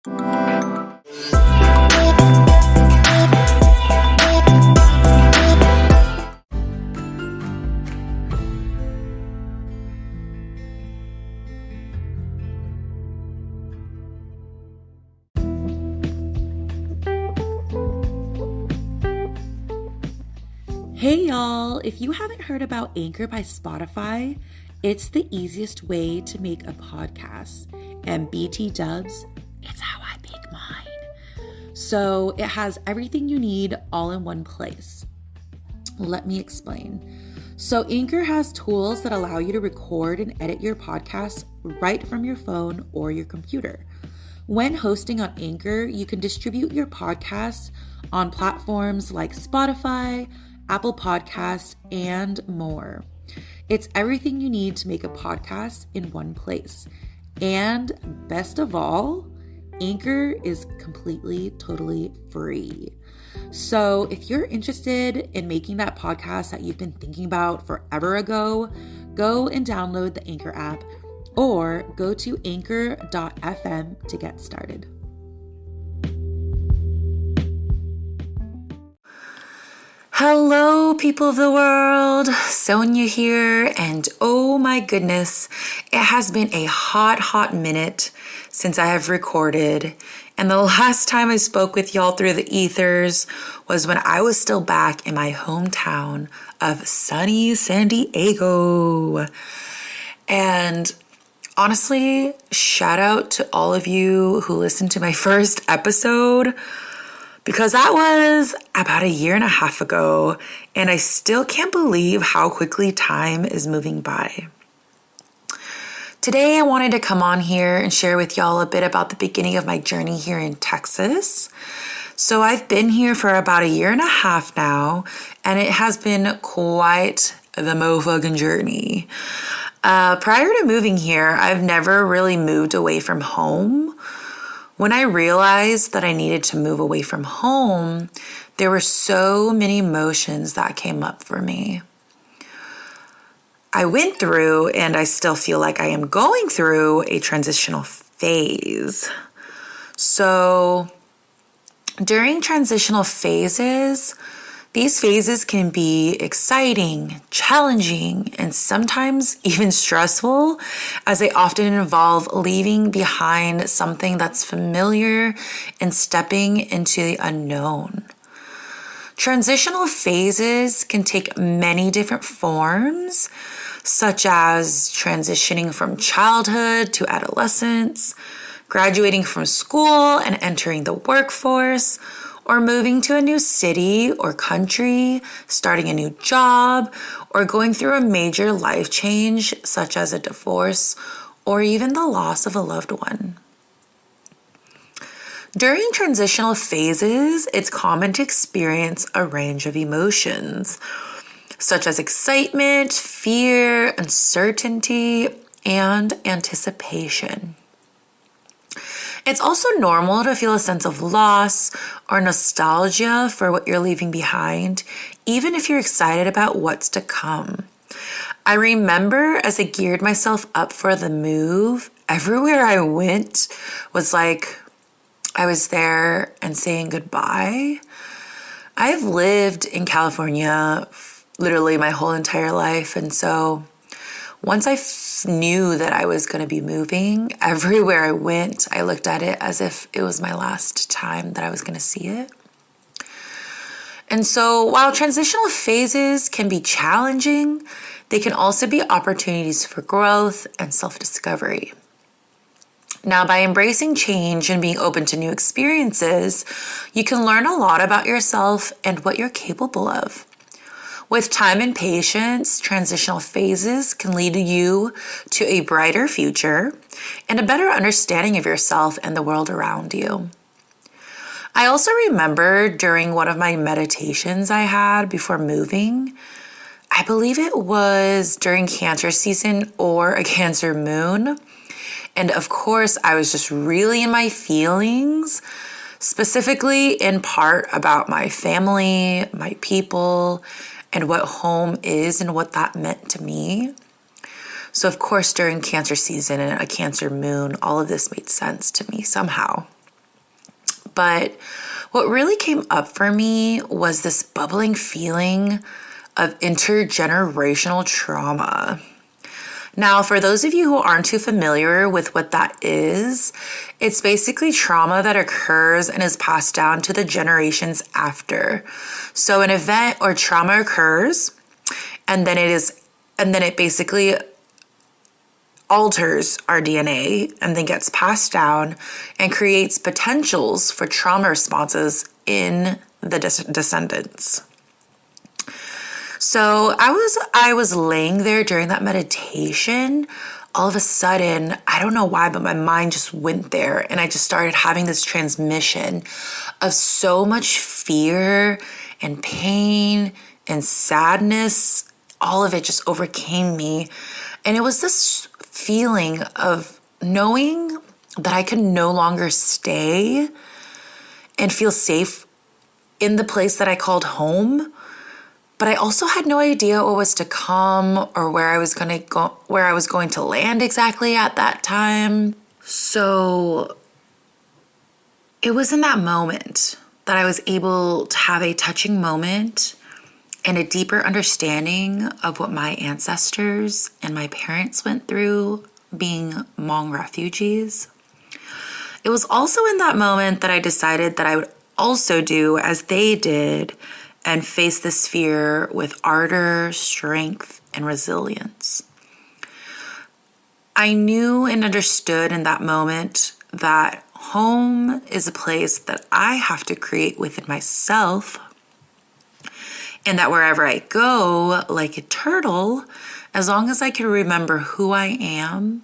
Hey y'all, if you haven't heard about Anchor by Spotify, it's the easiest way to make a podcast. And BT dubs, it's how I make mine. So it has everything you need all in one place. Let me explain. So Anchor has tools that allow you to record and edit your podcast right from your phone or your computer. When hosting on Anchor, you can distribute your podcast on platforms like Spotify, Apple Podcasts, and more. It's everything you need to make a podcast in one place. And best of all, Anchor is completely, totally free. So if you're interested in making that podcast that you've been thinking about forever ago, go and download the Anchor app or go to anchor.fm to get started. Hello, people of the world. Sonia here, and oh my goodness, it has been a hot minute since I have recorded, and the last time I spoke with y'all through the ethers was when I was still back in my hometown of sunny San Diego. And honestly, shout out to all of you who listened to my first episode, because that was about a year and a half ago, and I still can't believe how quickly time is moving by. Today, I wanted to come on here and share with y'all a bit about the beginning of my journey here in Texas. So I've been here for about a year and a half now, and it has been quite the motherfucking journey. Prior to moving here, I've never really moved away from home. When I realized that I needed to move away from home, there were so many emotions that came up for me. I went through, and I still feel like I am going through, a transitional phase. So during transitional phases, these phases can be exciting, challenging, and sometimes even stressful, as they often involve leaving behind something that's familiar and stepping into the unknown. Transitional phases can take many different forms, such as transitioning from childhood to adolescence, graduating from school and entering the workforce, or moving to a new city or country, starting a new job, or going through a major life change such as a divorce or even the loss of a loved one. During transitional phases, it's common to experience a range of emotions, such as excitement, fear, uncertainty, and anticipation. It's also normal to feel a sense of loss or nostalgia for what you're leaving behind, even if you're excited about what's to come. I remember as I geared myself up for the move, everywhere I went was like I was there and saying goodbye. I've lived in California literally my whole entire life, and so once I knew that I was going to be moving, everywhere I went, I looked at it as if it was my last time that I was going to see it. And so while transitional phases can be challenging, they can also be opportunities for growth and self-discovery. Now, by embracing change and being open to new experiences, you can learn a lot about yourself and what you're capable of. With time and patience, transitional phases can lead you to a brighter future and a better understanding of yourself and the world around you. I also remember during one of my meditations I had before moving, I believe it was during Cancer season or a Cancer moon. And of course, I was just really in my feelings, specifically in part about my family, my people, and what home is and what that meant to me. So of course, during Cancer season and a Cancer moon, all of this made sense to me somehow. But what really came up for me was this bubbling feeling of intergenerational trauma. Now, for those of you who aren't too familiar with what that is, it's basically trauma that occurs and is passed down to the generations after. So an event or trauma occurs, and then it basically alters our DNA and then gets passed down and creates potentials for trauma responses in the descendants. So I was laying there during that meditation. All of a sudden, I don't know why, but my mind just went there, and I just started having this transmission of so much fear and pain and sadness. All of it just overcame me. And it was this feeling of knowing that I could no longer stay and feel safe in the place that I called home. But I also had no idea what was to come or where I was going to land exactly at that time. So it was in that moment that I was able to have a touching moment and a deeper understanding of what my ancestors and my parents went through being Hmong refugees. It was also in that moment that I decided that I would also do as they did and face this fear with ardor, strength, and resilience. I knew and understood in that moment that home is a place that I have to create within myself, and that wherever I go, like a turtle, as long as I can remember who I am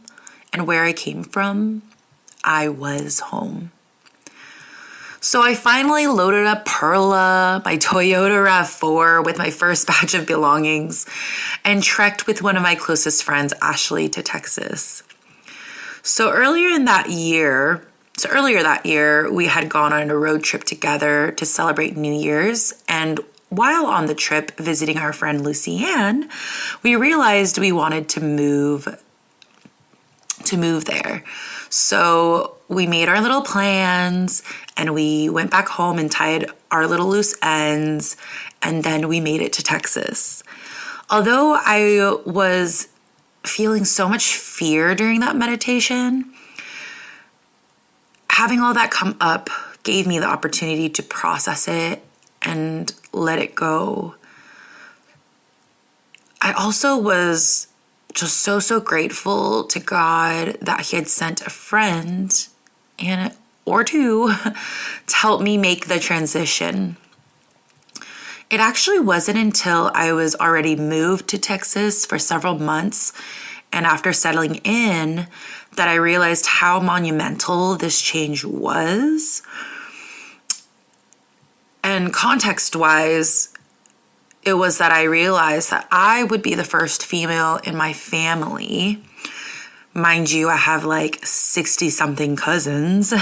and where I came from, I was home. So I finally loaded up Perla, my Toyota RAV4, with my first batch of belongings and trekked with one of my closest friends, Ashley, to Texas. So earlier that year, we had gone on a road trip together to celebrate New Year's. And while on the trip visiting our friend Lucy Ann, we realized we wanted to move there. So we made our little plans and we went back home and tied our little loose ends, and then we made it to Texas. Although I was feeling so much fear during that meditation, having all that come up gave me the opportunity to process it and let it go. I also was just so grateful to God that He had sent a friend or two to help me make the transition. It actually wasn't until I was already moved to Texas for several months and after settling in that I realized how monumental this change was. And context-wise, it was that I realized that I would be the first female in my family. Mind you, I have like 60-something cousins.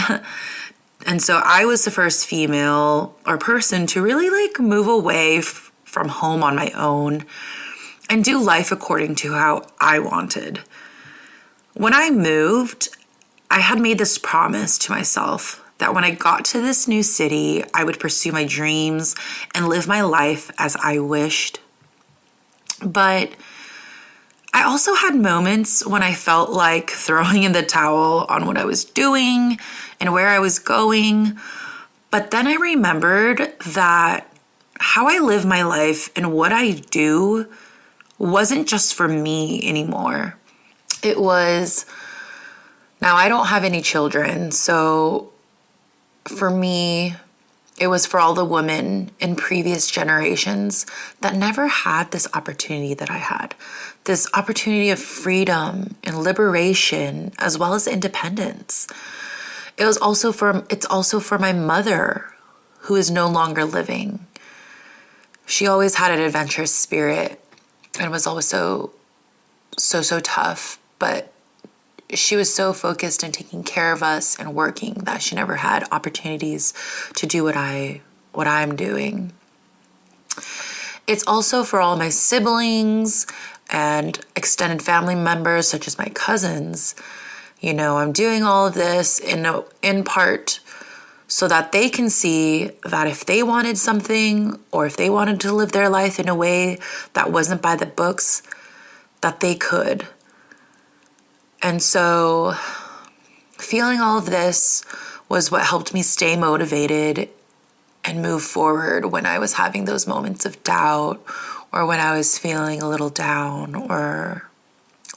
And so I was the first female or person to really like move away from home on my own and do life according to how I wanted. When I moved, I had made this promise to myself that when I got to this new city, I would pursue my dreams and live my life as I wished. But I also had moments when I felt like throwing in the towel on what I was doing and where I was going. But then I remembered that how I live my life and what I do wasn't just for me anymore. It was, now I don't have any children, so for me, it was for all the women in previous generations that never had this opportunity that I had. This opportunity of freedom and liberation, as well as independence. It's also for my mother, who is no longer living. She always had an adventurous spirit and was always so tough, but she was so focused on taking care of us and working that she never had opportunities to do what I'm doing. It's also for all my siblings and extended family members, such as my cousins. You know, I'm doing all of this in part so that they can see that if they wanted something or if they wanted to live their life in a way that wasn't by the books, that they could. And so feeling all of this was what helped me stay motivated and move forward when I was having those moments of doubt or when I was feeling a little down or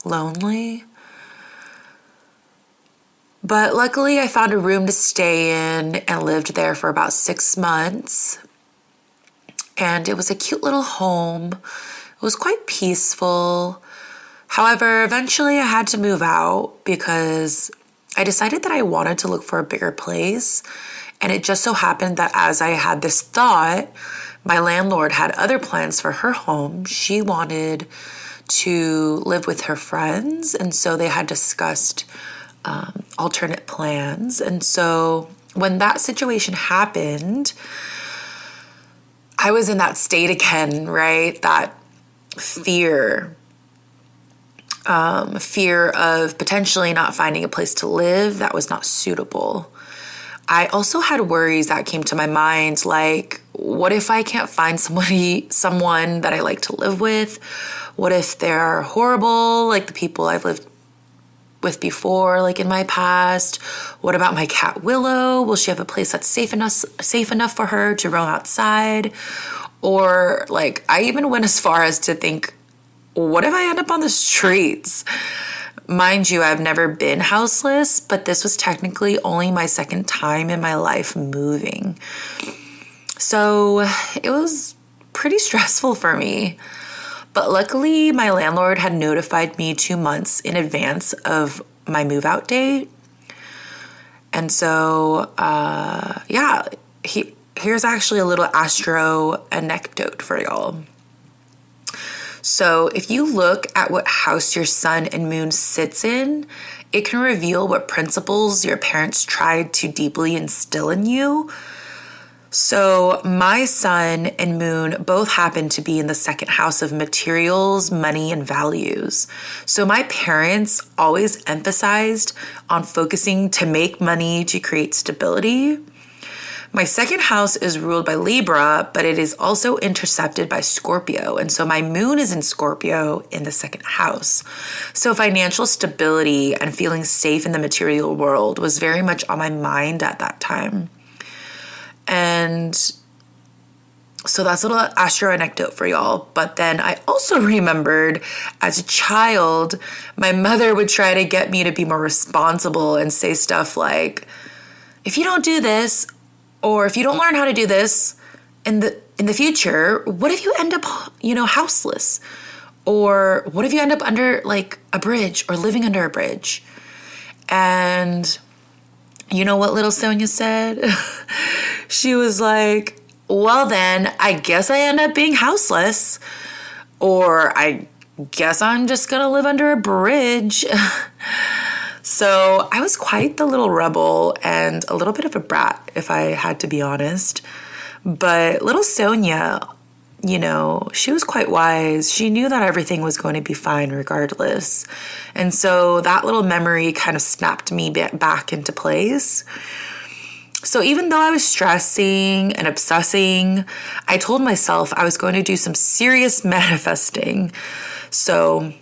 lonely. But luckily, I found a room to stay in and lived there for about 6 months. And it was a cute little home. It was quite peaceful. However, eventually I had to move out because I decided that I wanted to look for a bigger place. And it just so happened that as I had this thought, my landlord had other plans for her home. She wanted to live with her friends. And so they had discussed alternate plans. And so when that situation happened, I was in that state again, right? That fear of potentially not finding a place to live that was not suitable. I also had worries that came to my mind, like, what if I can't find someone that I like to live with? What if they're horrible, like the people I've lived with before, like in my past? What about my cat Willow? Will she have a place that's safe enough for her to roam outside? Or like, I even went as far as to think, what if I end up on the streets? Mind you, I've never been houseless, but this was technically only my second time in my life moving. So it was pretty stressful for me. But luckily, my landlord had notified me 2 months in advance of my move out date. And so, here's actually a little astro anecdote for y'all. So if you look at what house your sun and moon sits in, it can reveal what principles your parents tried to deeply instill in you. So my sun and moon both happen to be in the second house of materials, money, and values. So my parents always emphasized on focusing to make money to create stability. My second house is ruled by Libra, but it is also intercepted by Scorpio. And so my moon is in Scorpio in the second house. So financial stability and feeling safe in the material world was very much on my mind at that time. And so that's a little astro anecdote for y'all. But then I also remembered as a child, my mother would try to get me to be more responsible and say stuff like, if you don't do this, or if you don't learn how to do this in the future, what if you end up, houseless? Or what if you end up under like a bridge or living under a bridge? And you know what little Sonia said? She was like, well then, I guess I end up being houseless. Or I guess I'm just gonna live under a bridge. So I was quite the little rebel and a little bit of a brat, if I had to be honest. But little Sonia, she was quite wise. She knew that everything was going to be fine regardless. And so that little memory kind of snapped me back into place. So even though I was stressing and obsessing, I told myself I was going to do some serious manifesting. So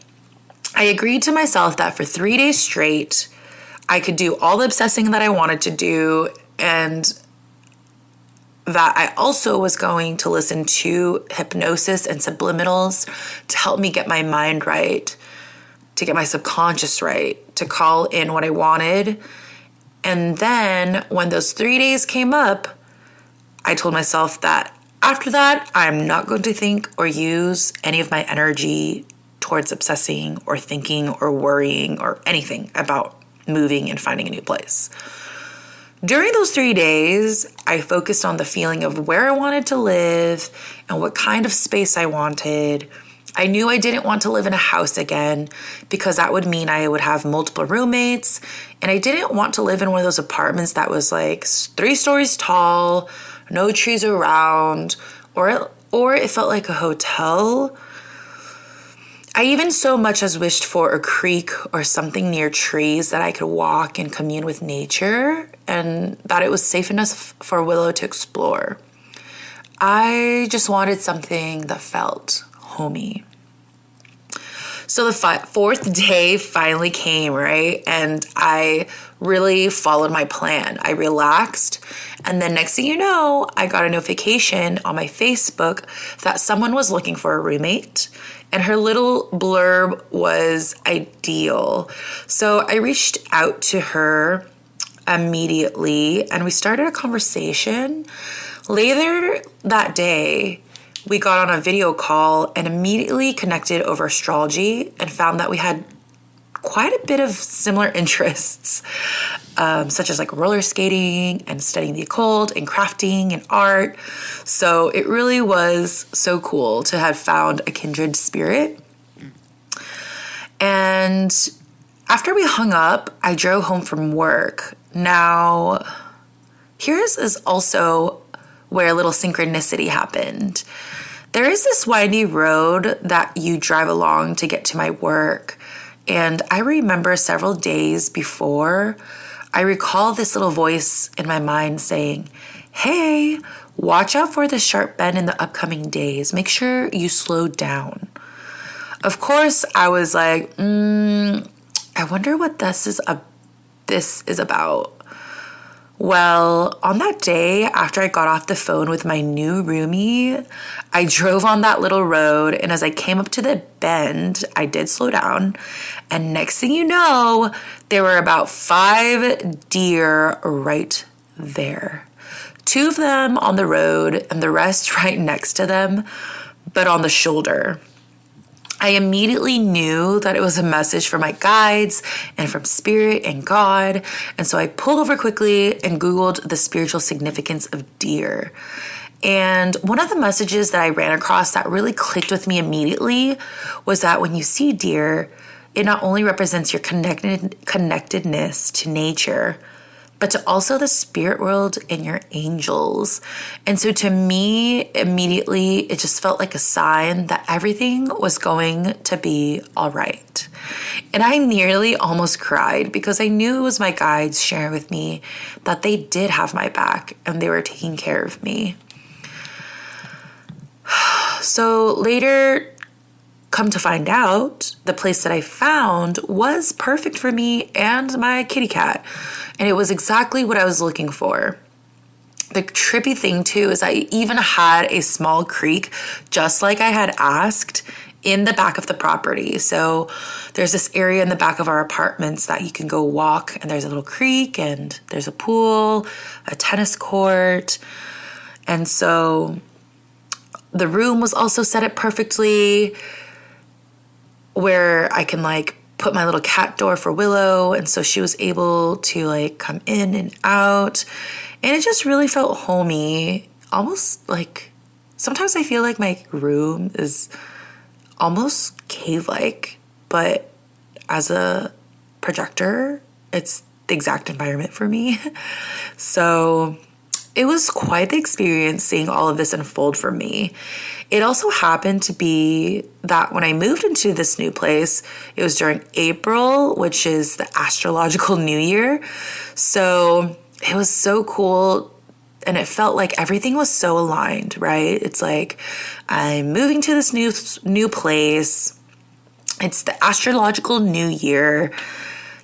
I agreed to myself that for 3 days straight, I could do all the obsessing that I wanted to do, and that I also was going to listen to hypnosis and subliminals to help me get my mind right, to get my subconscious right, to call in what I wanted. And then when those 3 days came up, I told myself that after that, I'm not going to think or use any of my energy towards obsessing or thinking or worrying or anything about moving and finding a new place. During those 3 days, I focused on the feeling of where I wanted to live and what kind of space I wanted. I knew I didn't want to live in a house again because that would mean I would have multiple roommates, and I didn't want to live in one of those apartments that was like 3 stories tall, no trees around, or it felt like a hotel. I even so much as wished for a creek or something near trees that I could walk and commune with nature, and that it was safe enough for Willow to explore. I just wanted something that felt homey. So the fourth day finally came, right? And I really followed my plan. I relaxed. And then next thing you know, I got a notification on my Facebook that someone was looking for a roommate. And her little blurb was ideal. So I reached out to her immediately and we started a conversation. Later that day, we got on a video call and immediately connected over astrology and found that we had quite a bit of similar interests, such as like roller skating and studying the occult and crafting and art. So it really was so cool to have found a kindred spirit. And after we hung up, I drove home from work. Now, here's is also where a little synchronicity happened. There is this windy road that you drive along to get to my work. And I remember several days before, I recall this little voice in my mind saying, hey, watch out for the sharp bend in the upcoming days. Make sure you slow down. Of course, I was like, I wonder what this is about. Well, on that day, after I got off the phone with my new roomie, I drove on that little road, and as I came up to the bend, I did slow down, and next thing you know, there were about 5 deer right there. 2 of them on the road, and the rest right next to them, but on the shoulder. I immediately knew that it was a message from my guides and from spirit and God. And so I pulled over quickly and Googled the spiritual significance of deer. And one of the messages that I ran across that really clicked with me immediately was that when you see deer, it not only represents your connectedness to nature, but to also the spirit world and your angels. And so to me, immediately, it just felt like a sign that everything was going to be all right. And I nearly almost cried because I knew it was my guides sharing with me that they did have my back and they were taking care of me. So later, come to find out, the place that I found was perfect for me and my kitty cat. And it was exactly what I was looking for. The trippy thing too is I even had a small creek, just like I had asked, in the back of the property. So there's this area in the back of our apartments that you can go walk, and there's a little creek and there's a pool, a tennis court. And so the room was also set up perfectly where I can like put my little cat door for Willow, and so she was able to like come in and out, and it just really felt homey, almost like sometimes I feel like my room is almost cave-like, but as a projector, it's the exact environment for me. So it was quite the experience seeing all of this unfold for me. It also happened to be that when I moved into this new place, it was during April, which is the astrological new year. So it was so cool, and it felt like everything was so aligned, right? It's like I'm moving to this new place. It's the astrological new year.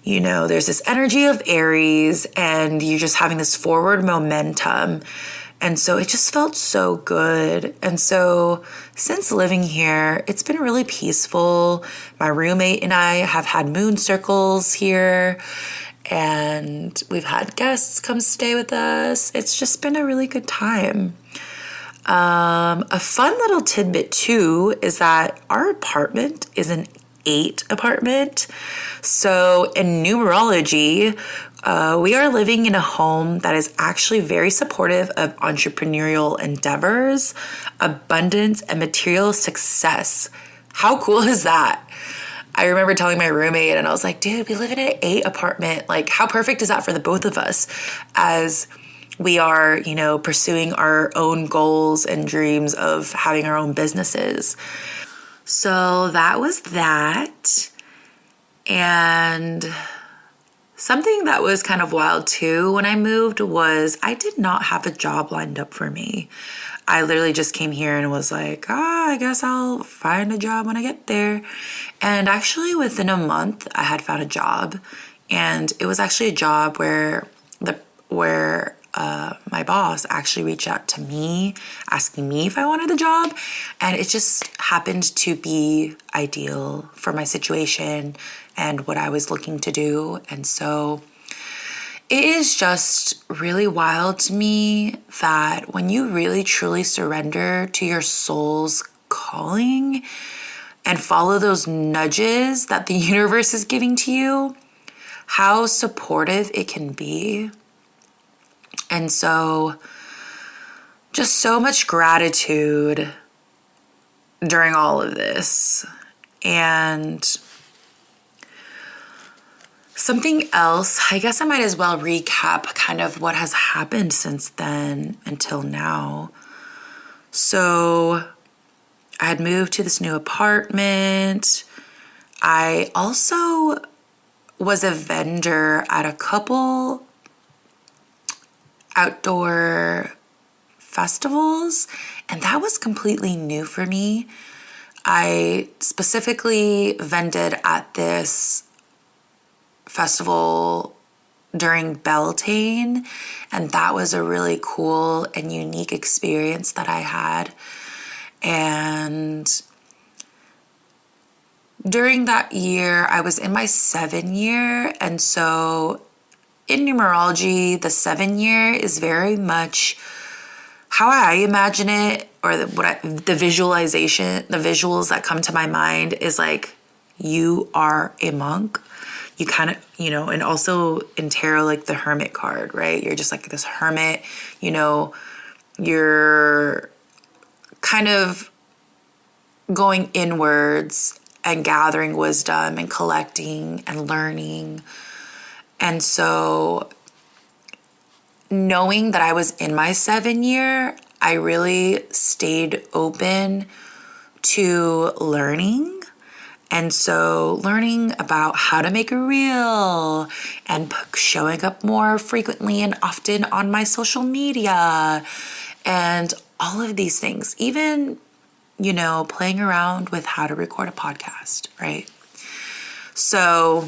You know, there's this energy of Aries, and you're just having this forward momentum. And so it just felt so good. And so since living here, it's been really peaceful. My roommate and I have had moon circles here, and we've had guests come stay with us. It's just been a really good time. A fun little tidbit too is that our apartment is an 8 apartment. So in numerology, we are living in a home that is actually very supportive of entrepreneurial endeavors, abundance, and material success. How cool is that? I remember telling my roommate, and I was like, dude, we live in an 8 apartment. Like, how perfect is that for the both of us as we are, you know, pursuing our own goals and dreams of having our own businesses. So that was that. And something that was kind of wild too when I moved was I did not have a job lined up for me. I literally just came here and was like, I guess I'll find a job when I get there. And actually within a month, I had found a job. And it was actually a job where my boss actually reached out to me, asking me if I wanted the job. And it just happened to be ideal for my situation and what I was looking to do. And so it is just really wild to me that when you really truly surrender to your soul's calling and follow those nudges that the universe is giving to you, how supportive it can be. And so just so much gratitude during all of this. And something else, I guess I might as well recap kind of what has happened since then until now. So I had moved to this new apartment. I also was a vendor at a couple outdoor festivals, and that was completely new for me. I specifically vended at this festival during Beltane, and that was a really cool and unique experience that I had. And during that year, I was in my 7 year, and so in numerology, the 7 year is very much how I imagine it, or the visualization, the visuals that come to my mind is like you are a monk. You kind of, and also in tarot, like the hermit card, right? You're just like this hermit, you're kind of going inwards and gathering wisdom and collecting and learning. And so knowing that I was in my 7 year, I really stayed open to learning. And so learning about how to make a reel and showing up more frequently and often on my social media and all of these things, even, playing around with how to record a podcast, right? So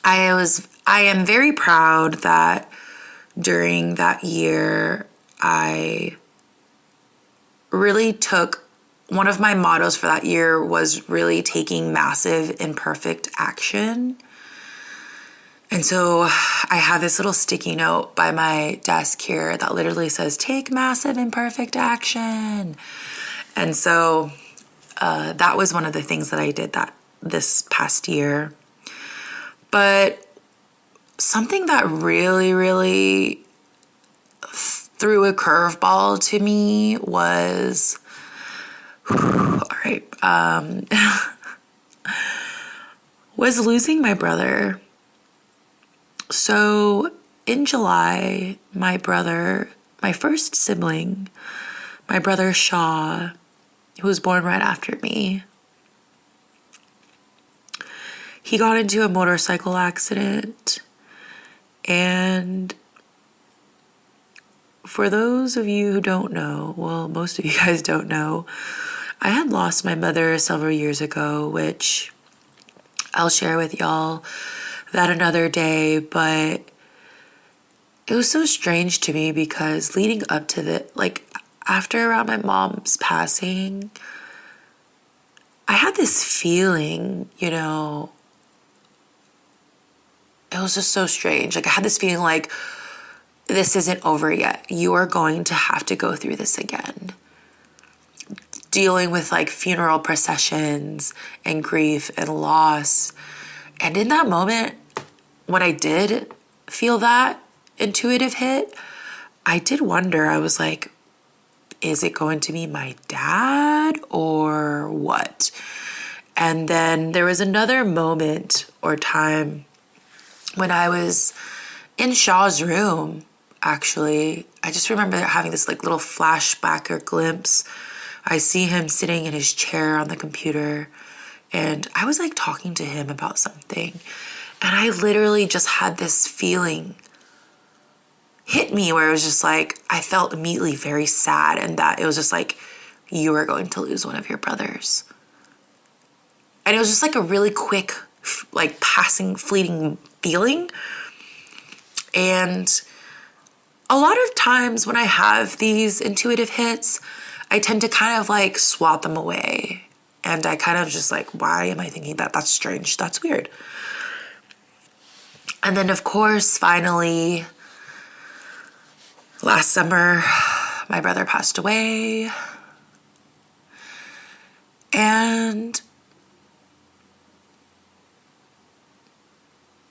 I am very proud that during that year, I really took, one of my mottos for that year was really taking massive imperfect action. And so I have this little sticky note by my desk here that literally says, take massive imperfect action. And so that was one of the things that I did this past year. But something that really, really threw a curveball to me was, was losing my brother. So in July, my first sibling, my brother Shaw, who was born right after me, he got into a motorcycle accident. And for those of you who don't know, well, most of you guys don't know, I had lost my mother several years ago, which I'll share with y'all that another day. But it was so strange to me because leading up to after around my mom's passing, I had this feeling, it was just so strange. I had this feeling like, this isn't over yet. You are going to have to go through this again. Dealing with funeral processions and grief and loss. And in that moment, when I did feel that intuitive hit, I did wonder, I was like, is it going to be my dad or what? And then there was another moment or time when I was in Shaw's room, actually. I just remember having this little flashback or glimpse I see him sitting in his chair on the computer, and I was like talking to him about something, and I literally just had this feeling hit me where it was just like, I felt immediately very sad, and that it was just like, you are going to lose one of your brothers. And it was just like a really quick, like passing, fleeting feeling. And a lot of times when I have these intuitive hits, I tend to kind of like swat them away. And I kind of just like, why am I thinking that? That's strange. That's weird. And then, of course, finally, last summer, my brother passed away. And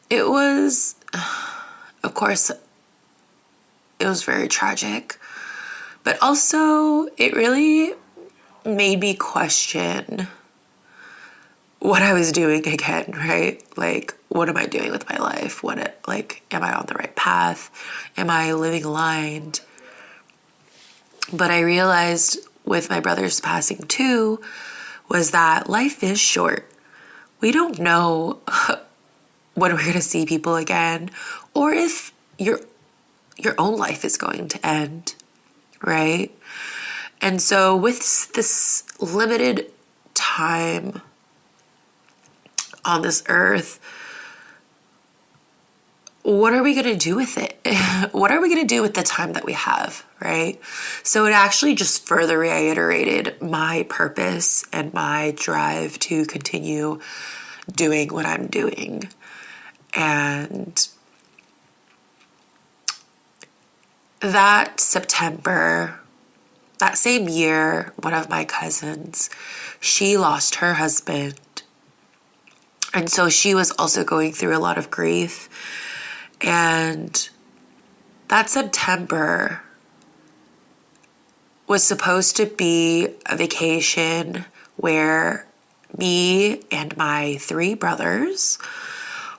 it was, of course, it was very tragic. But also, it really made me question what I was doing again, right? Like, what am I doing with my life? Am I on the right path? Am I living aligned? But I realized with my brother's passing too, was that life is short. We don't know when we're going to see people again, or if your own life is going to end, right? And so with this limited time on this earth, what are we going to do with it? What are we going to do with the time that we have, right? So it actually just further reiterated my purpose and my drive to continue doing what I'm doing. And that September, that same year, one of my cousins, she lost her husband. And so she was also going through a lot of grief. And that September was supposed to be a vacation where me and my 3 brothers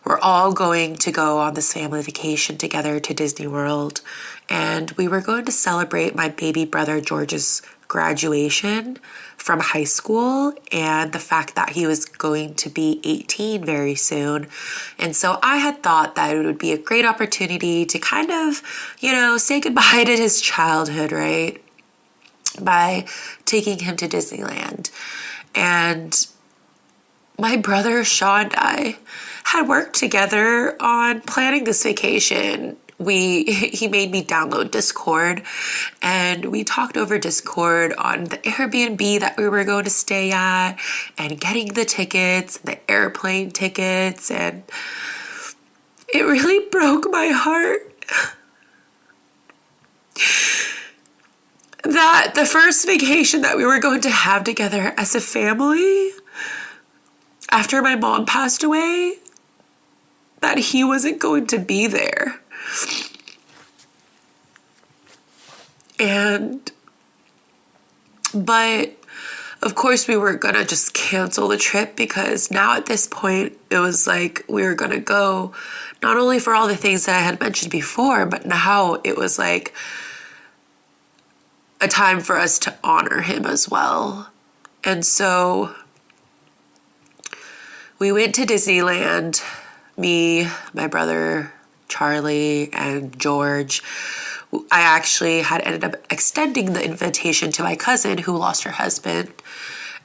were all going to go on this family vacation together to Disney World. And we were going to celebrate my baby brother George's graduation from high school and the fact that he was going to be 18 very soon. And so I had thought that it would be a great opportunity to kind of, say goodbye to his childhood, right? By taking him to Disneyland. And my brother Shaw and I had worked together on planning this vacation. He made me download Discord, and we talked over Discord on the Airbnb that we were going to stay at and getting the tickets, the airplane tickets, and it really broke my heart that the first vacation that we were going to have together as a family after my mom passed away, that he wasn't going to be there. But of course we were gonna just cancel the trip, because now at this point it was like we were gonna go not only for all the things that I had mentioned before, but now it was like a time for us to honor him as well. And so we went to Disneyland, me, my brother Charlie, and George. I actually had ended up extending the invitation to my cousin who lost her husband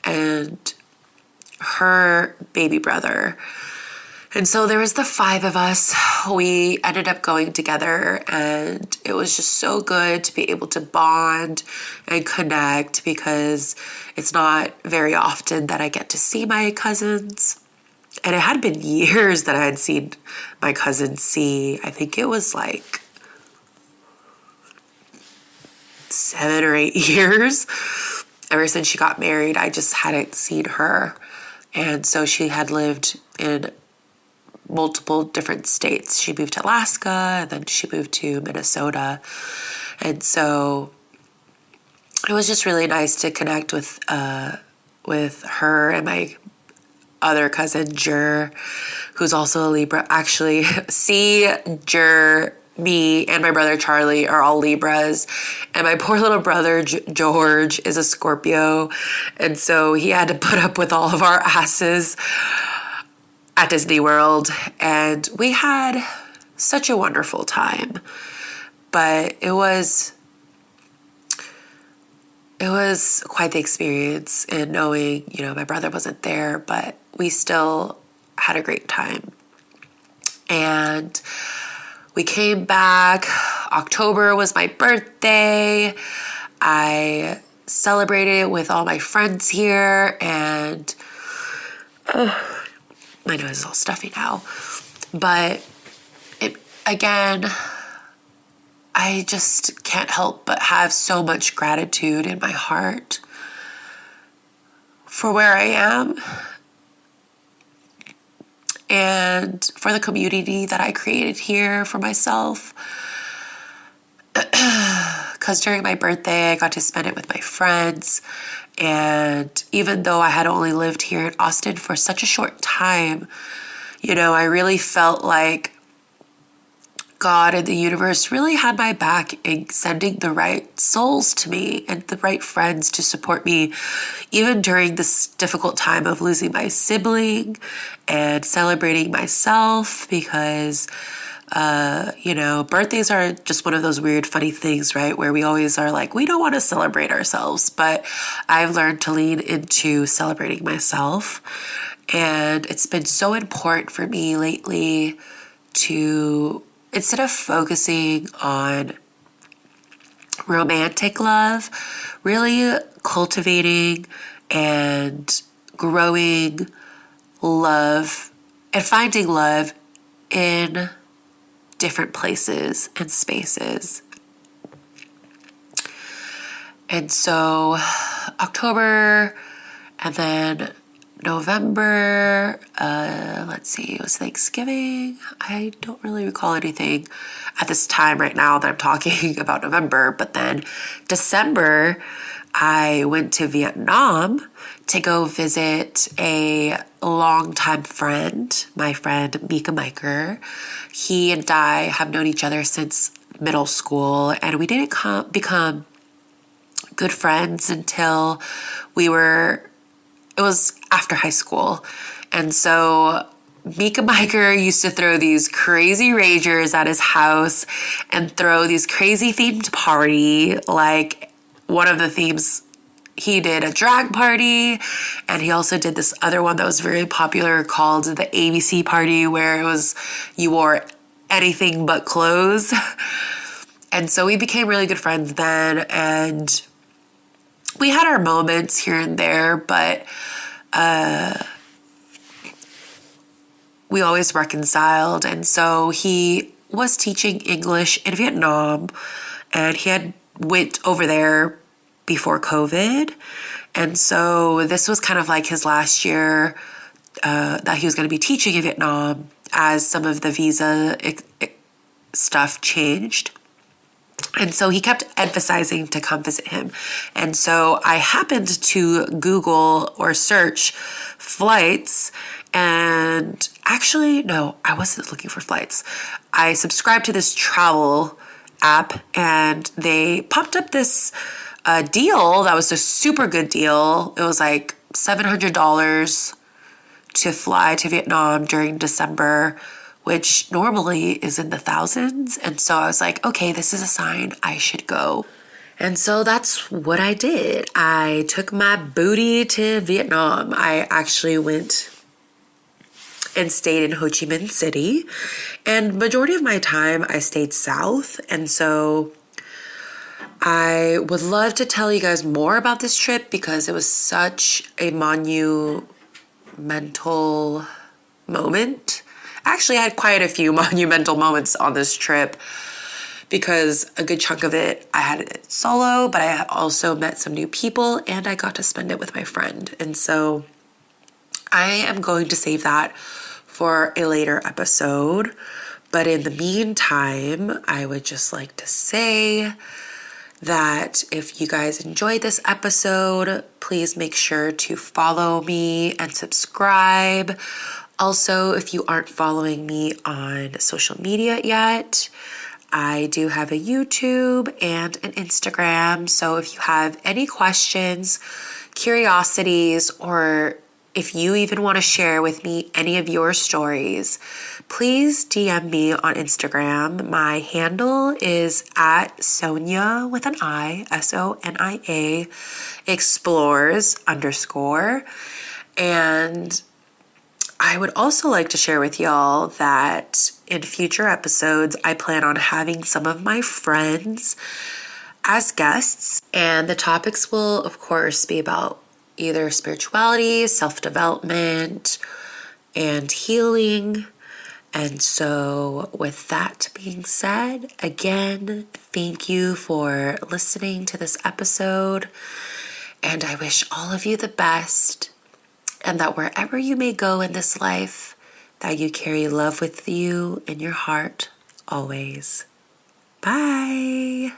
and her baby brother. And so there was the 5 of us. We ended up going together, and it was just so good to be able to bond and connect, because it's not very often that I get to see my cousins. And it had been years that I had seen my cousin see. I think it was like 7 or 8 years. Ever since she got married, I just hadn't seen her. And so she had lived in multiple different states. She moved to Alaska, and then she moved to Minnesota. And so it was just really nice to connect with her and my other cousin, Jer, who's also a Libra. Actually, see Jer me and my brother Charlie are all Libras, and my poor little brother George is a Scorpio, and so he had to put up with all of our asses at Disney World, and we had such a wonderful time. But it was quite the experience, and knowing, my brother wasn't there, but we still had a great time. And we came back. October was my birthday. I celebrated with all my friends here, and my nose is all stuffy now. But again, I just can't help but have so much gratitude in my heart for where I am and for the community that I created here for myself. Because during my birthday, I got to spend it with my friends. And even though I had only lived here in Austin for such a short time, I really felt like God and the universe really had my back in sending the right souls to me and the right friends to support me, even during this difficult time of losing my sibling and celebrating myself, because, birthdays are just one of those weird, funny things, right? Where we always are like, we don't want to celebrate ourselves, but I've learned to lean into celebrating myself. And it's been so important for me lately to, instead of focusing on romantic love, really cultivating and growing love and finding love in different places and spaces. And so October, and then November, it was Thanksgiving. I don't really recall anything at this time right now that I'm talking about November. But then December, I went to Vietnam to go visit a longtime friend, my friend Mika Miker. He and I have known each other since middle school, and we didn't become good friends until it was after high school. And so Mika Miker used to throw these crazy ragers at his house and throw these crazy themed party. Like, one of the themes, he did a drag party, and he also did this other one that was very popular called the ABC party, where it was you wore anything but clothes. And so we became really good friends then, and we had our moments here and there, but we always reconciled. And so he was teaching English in Vietnam, and he had went over there before COVID. And so this was kind of like his last year that he was going to be teaching in Vietnam, as some of the visa stuff changed. And so he kept emphasizing to come visit him. And so I happened to Google or search flights, and actually, no, I wasn't looking for flights. I subscribed to this travel app, and they popped up this deal that was a super good deal. It was like $700 to fly to Vietnam during December, which normally is in the thousands. And so I was like, okay, this is a sign I should go. And so that's what I did. I took my booty to Vietnam. I actually went and stayed in Ho Chi Minh City. And majority of my time I stayed south. And so I would love to tell you guys more about this trip, because it was such a monumental moment. Actually, I had quite a few monumental moments on this trip, because a good chunk of it I had it solo, but I also met some new people, and I got to spend it with my friend. And so I am going to save that for a later episode. But in the meantime, I would just like to say that if you guys enjoyed this episode, please make sure to follow me and subscribe. Also, if you aren't following me on social media yet, I do have a YouTube and an Instagram. So if you have any questions, curiosities, or if you even want to share with me any of your stories, please DM me on Instagram. My handle is at Sonia with an I, Sonia, explores _ and I would also like to share with y'all that in future episodes, I plan on having some of my friends as guests, and the topics will, of course, be about either spirituality, self-development, and healing. And so, with that being said, again, thank you for listening to this episode, and I wish all of you the best. And that wherever you may go in this life, that you carry love with you in your heart always. Bye.